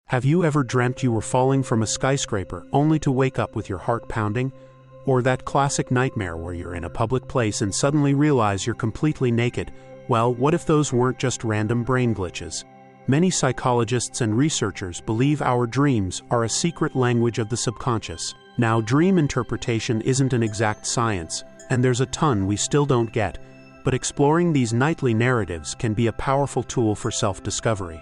Have you ever dreamt you were falling from a skyscraper only to wake up with your heart pounding? Or that classic nightmare where you're in a public place and suddenly realize you're completely naked? Well, what if those weren't just random brain glitches? Many psychologists and researchers believe our dreams are a secret language of the subconscious. Now, dream interpretation isn't an exact science, and there's a ton we still don't get, but exploring these nightly narratives can be a powerful tool for self-discovery.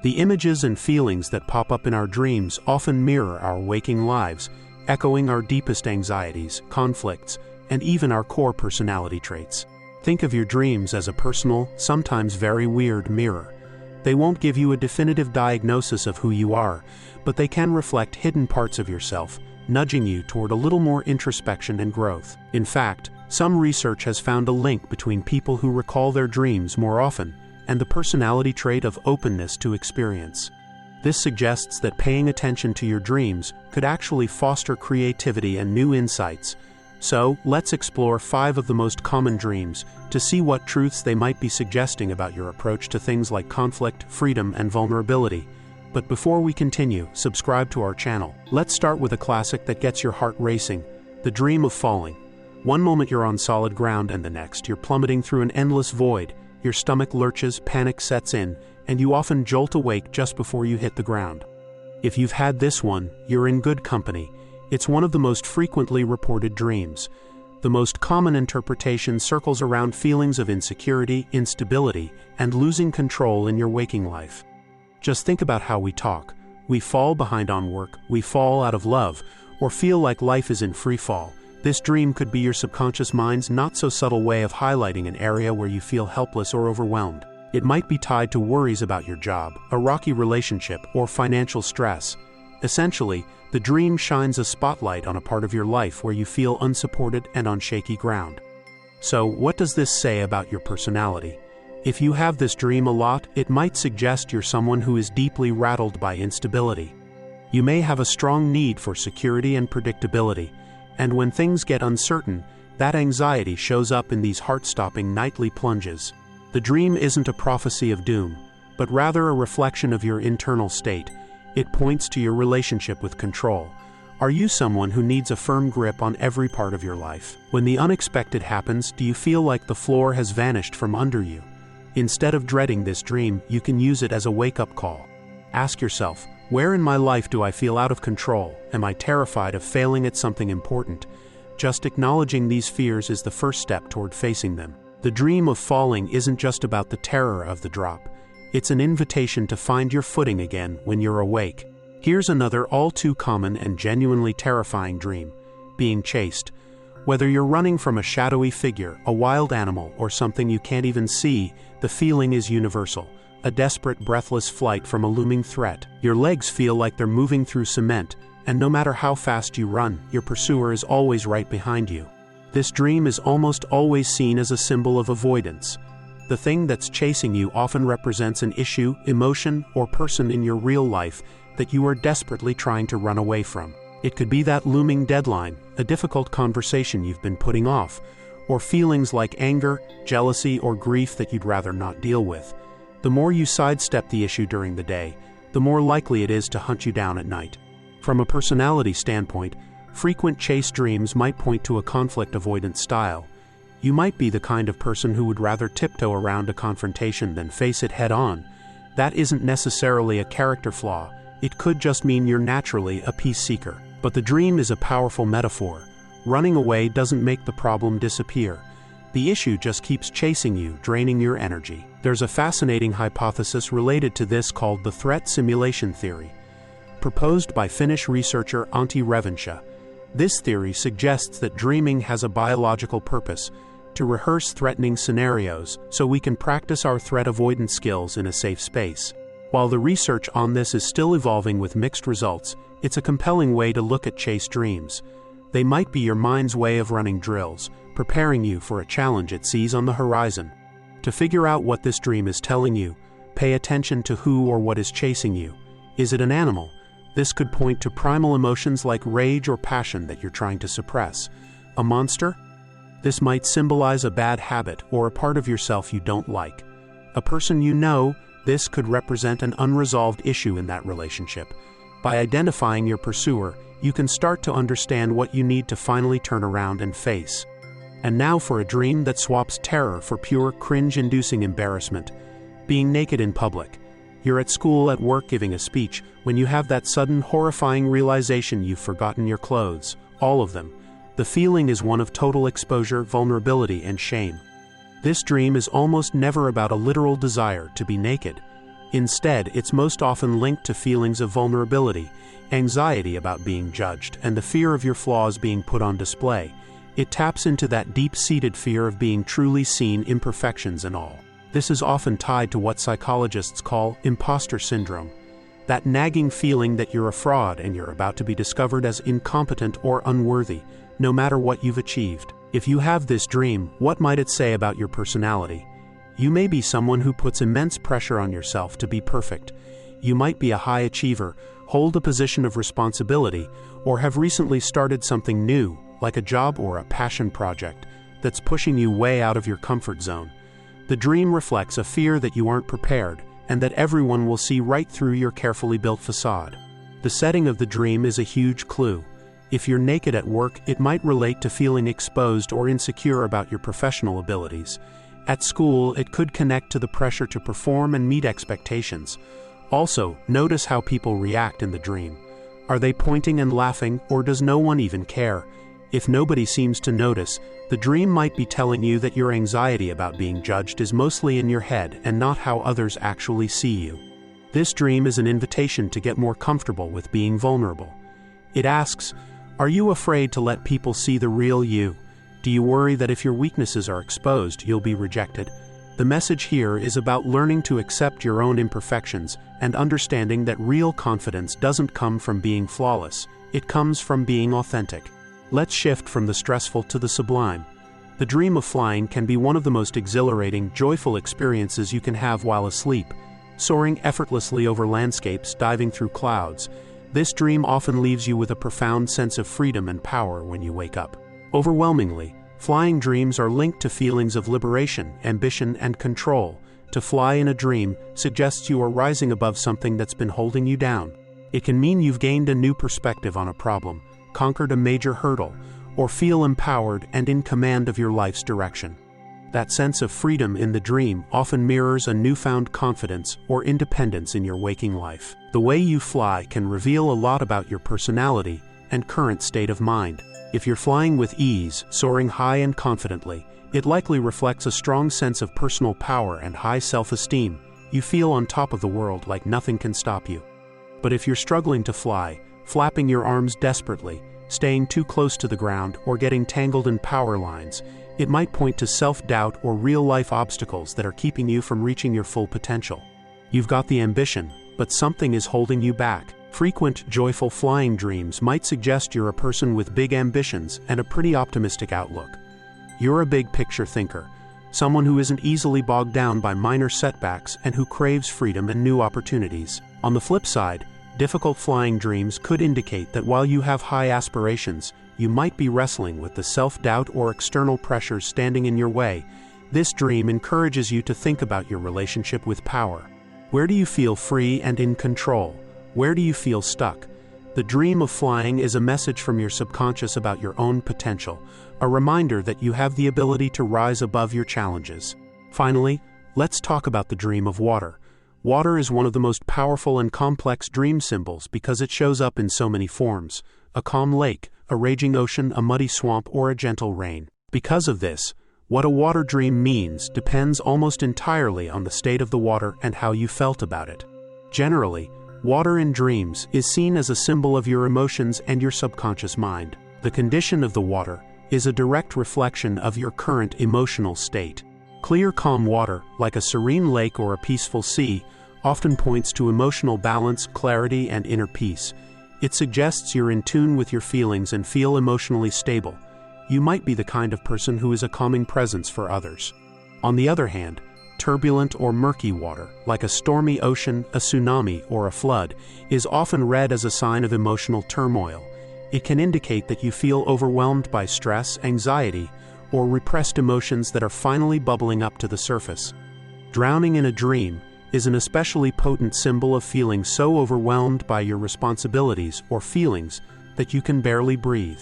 The images and feelings that pop up in our dreams often mirror our waking lives, echoing our deepest anxieties, conflicts, and even our core personality traits. Think of your dreams as a personal, sometimes very weird mirror. They won't give you a definitive diagnosis of who you are, but they can reflect hidden parts of yourself, nudging you toward a little more introspection and growth. In fact, some research has found a link between people who recall their dreams more often and the personality trait of openness to experience. This suggests that paying attention to your dreams could actually foster creativity and new insights. So, let's explore 5 of the most common dreams to see what truths they might be suggesting about your approach to things like conflict, freedom, and vulnerability. But before we continue, subscribe to our channel. Let's start with a classic that gets your heart racing: the dream of falling. One moment you're on solid ground and the next you're plummeting through an endless void. Your stomach lurches, panic sets in, and you often jolt awake just before you hit the ground. If you've had this one, you're in good company. It's one of the most frequently reported dreams. The most common interpretation circles around feelings of insecurity, instability, and losing control in your waking life. Just think about how we talk. We fall behind on work, we fall out of love, or feel like life is in free fall. This dream could be your subconscious mind's not-so-subtle way of highlighting an area where you feel helpless or overwhelmed. It might be tied to worries about your job, a rocky relationship, or financial stress. Essentially, the dream shines a spotlight on a part of your life where you feel unsupported and on shaky ground. So, what does this say about your personality? If you have this dream a lot, it might suggest you're someone who is deeply rattled by instability. You may have a strong need for security and predictability, and when things get uncertain, that anxiety shows up in these heart-stopping nightly plunges. The dream isn't a prophecy of doom, but rather a reflection of your internal state. It points to your relationship with control. Are you someone who needs a firm grip on every part of your life? When the unexpected happens, do you feel like the floor has vanished from under you? Instead of dreading this dream, you can use it as a wake-up call. Ask yourself, where in my life do I feel out of control? Am I terrified of failing at something important? Just acknowledging these fears is the first step toward facing them. The dream of falling isn't just about the terror of the drop. It's an invitation to find your footing again when you're awake. Here's another all too common and genuinely terrifying dream: being chased. Whether you're running from a shadowy figure, a wild animal, or something you can't even see, the feeling is universal. A desperate, breathless flight from a looming threat. Your legs feel like they're moving through cement, and no matter how fast you run, your pursuer is always right behind you. This dream is almost always seen as a symbol of avoidance. The thing that's chasing you often represents an issue, emotion, or person in your real life that you are desperately trying to run away from. It could be that looming deadline, a difficult conversation you've been putting off, or feelings like anger, jealousy, or grief that you'd rather not deal with. The more you sidestep the issue during the day, the more likely it is to hunt you down at night. From a personality standpoint, frequent chase dreams might point to a conflict avoidance style. You might be the kind of person who would rather tiptoe around a confrontation than face it head-on. That isn't necessarily a character flaw. It could just mean you're naturally a peace seeker. But the dream is a powerful metaphor. Running away doesn't make the problem disappear. The issue just keeps chasing you, draining your energy. There's a fascinating hypothesis related to this called the threat simulation theory, proposed by Finnish researcher Antti Revensha. This theory suggests that dreaming has a biological purpose: to rehearse threatening scenarios so we can practice our threat avoidance skills in a safe space. While the research on this is still evolving with mixed results, it's a compelling way to look at chase dreams. They might be your mind's way of running drills, preparing you for a challenge it sees on the horizon. To figure out what this dream is telling you, pay attention to who or what is chasing you. Is it an animal? This could point to primal emotions like rage or passion that you're trying to suppress. A monster? This might symbolize a bad habit or a part of yourself you don't like. A person you know, This could represent an unresolved issue in that relationship. By identifying your pursuer, you can start to understand what you need to finally turn around and face. And now for a dream that swaps terror for pure, cringe-inducing embarrassment. Being naked in public. You're at school, at work, giving a speech, when you have that sudden, horrifying realization you've forgotten your clothes, all of them. The feeling is one of total exposure, vulnerability, and shame. This dream is almost never about a literal desire to be naked. Instead, it's most often linked to feelings of vulnerability, anxiety about being judged, and the fear of your flaws being put on display. It taps into that deep-seated fear of being truly seen, imperfections and all. This is often tied to what psychologists call imposter syndrome, that nagging feeling that you're a fraud and you're about to be discovered as incompetent or unworthy, no matter what you've achieved. If you have this dream, what might it say about your personality? You may be someone who puts immense pressure on yourself to be perfect. You might be a high achiever, hold a position of responsibility, or have recently started something new, like a job or a passion project, that's pushing you way out of your comfort zone. The dream reflects a fear that you aren't prepared, and that everyone will see right through your carefully built facade. The setting of the dream is a huge clue. If you're naked at work, it might relate to feeling exposed or insecure about your professional abilities. At school, it could connect to the pressure to perform and meet expectations. Also, notice how people react in the dream. Are they pointing and laughing, or does no one even care? If nobody seems to notice, the dream might be telling you that your anxiety about being judged is mostly in your head and not how others actually see you. This dream is an invitation to get more comfortable with being vulnerable. It asks, are you afraid to let people see the real you? Do you worry that if your weaknesses are exposed, you'll be rejected? The message here is about learning to accept your own imperfections and understanding that real confidence doesn't come from being flawless. It comes from being authentic. Let's shift from the stressful to the sublime. The dream of flying can be one of the most exhilarating, joyful experiences you can have while asleep. Soaring effortlessly over landscapes, diving through clouds. This dream often leaves you with a profound sense of freedom and power when you wake up. Overwhelmingly, flying dreams are linked to feelings of liberation, ambition, and control. To fly in a dream suggests you are rising above something that's been holding you down. It can mean you've gained a new perspective on a problem, conquered a major hurdle, or feel empowered and in command of your life's direction. That sense of freedom in the dream often mirrors a newfound confidence or independence in your waking life. The way you fly can reveal a lot about your personality and current state of mind. If you're flying with ease, soaring high and confidently, it likely reflects a strong sense of personal power and high self-esteem. You feel on top of the world, like nothing can stop you. But if you're struggling to fly, flapping your arms desperately, staying too close to the ground, or getting tangled in power lines, it might point to self-doubt or real-life obstacles that are keeping you from reaching your full potential. You've got the ambition, but something is holding you back. Frequent, joyful flying dreams might suggest you're a person with big ambitions and a pretty optimistic outlook. You're a big-picture thinker, someone who isn't easily bogged down by minor setbacks and who craves freedom and new opportunities. On the flip side, difficult flying dreams could indicate that while you have high aspirations, you might be wrestling with the self-doubt or external pressures standing in your way. This dream encourages you to think about your relationship with power. Where do you feel free and in control? Where do you feel stuck? The dream of flying is a message from your subconscious about your own potential, a reminder that you have the ability to rise above your challenges. Finally, let's talk about the dream of water. Water is one of the most powerful and complex dream symbols because it shows up in so many forms: a calm lake, a raging ocean, a muddy swamp, or a gentle rain. Because of this, what a water dream means depends almost entirely on the state of the water and how you felt about it. Generally, water in dreams is seen as a symbol of your emotions and your subconscious mind. The condition of the water is a direct reflection of your current emotional state. Clear, calm water, like a serene lake or a peaceful sea, often points to emotional balance, clarity, and inner peace. It suggests you're in tune with your feelings and feel emotionally stable. You might be the kind of person who is a calming presence for others. On the other hand, turbulent or murky water, like a stormy ocean, a tsunami, or a flood, is often read as a sign of emotional turmoil. It can indicate that you feel overwhelmed by stress, anxiety, or repressed emotions that are finally bubbling up to the surface. Drowning in a dream is an especially potent symbol of feeling so overwhelmed by your responsibilities or feelings that you can barely breathe.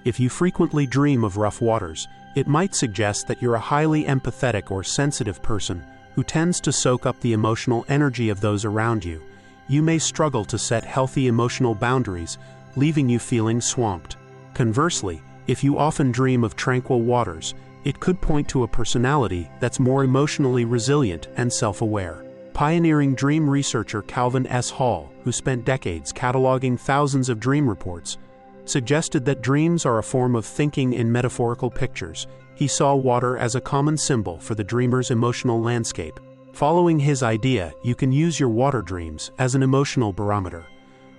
If you frequently dream of rough waters, it might suggest that you're a highly empathetic or sensitive person who tends to soak up the emotional energy of those around you. You may struggle to set healthy emotional boundaries, leaving you feeling swamped. Conversely, if you often dream of tranquil waters, it could point to a personality that's more emotionally resilient and self-aware. Pioneering dream researcher Calvin S. Hall, who spent decades cataloging thousands of dream reports, suggested that dreams are a form of thinking in metaphorical pictures. He saw water as a common symbol for the dreamer's emotional landscape. Following his idea, you can use your water dreams as an emotional barometer.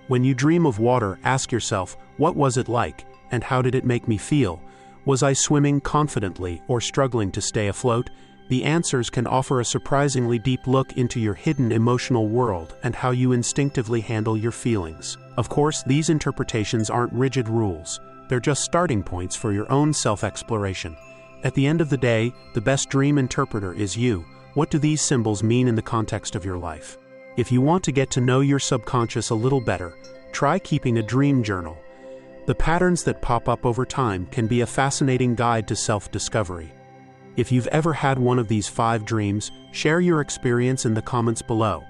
When you dream of water, ask yourself, what was it like, and how did it make me feel? Was I swimming confidently or struggling to stay afloat? The answers can offer a surprisingly deep look into your hidden emotional world and how you instinctively handle your feelings. Of course, these interpretations aren't rigid rules. They're just starting points for your own self-exploration. At the end of the day, the best dream interpreter is you. What do these symbols mean in the context of your life? If you want to get to know your subconscious a little better, try keeping a dream journal. The patterns that pop up over time can be a fascinating guide to self-discovery. If you've ever had one of these 5 dreams, share your experience in the comments below.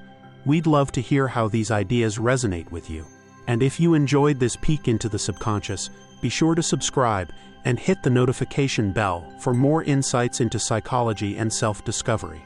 We'd love to hear how these ideas resonate with you. And if you enjoyed this peek into the subconscious, be sure to subscribe and hit the notification bell for more insights into psychology and self-discovery.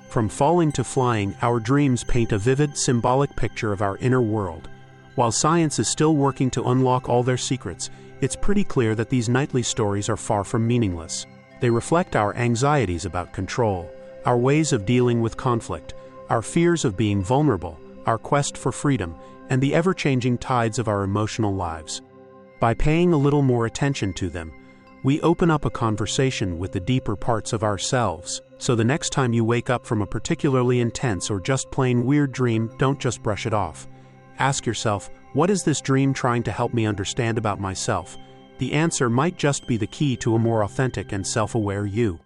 From falling to flying, our dreams paint a vivid, symbolic picture of our inner world. While science is still working to unlock all their secrets, it's pretty clear that these nightly stories are far from meaningless. They reflect our anxieties about control, our ways of dealing with conflict, our fears of being vulnerable, our quest for freedom, and the ever-changing tides of our emotional lives. By paying a little more attention to them, we open up a conversation with the deeper parts of ourselves. So the next time you wake up from a particularly intense or just plain weird dream, don't just brush it off. Ask yourself, what is this dream trying to help me understand about myself? The answer might just be the key to a more authentic and self-aware you.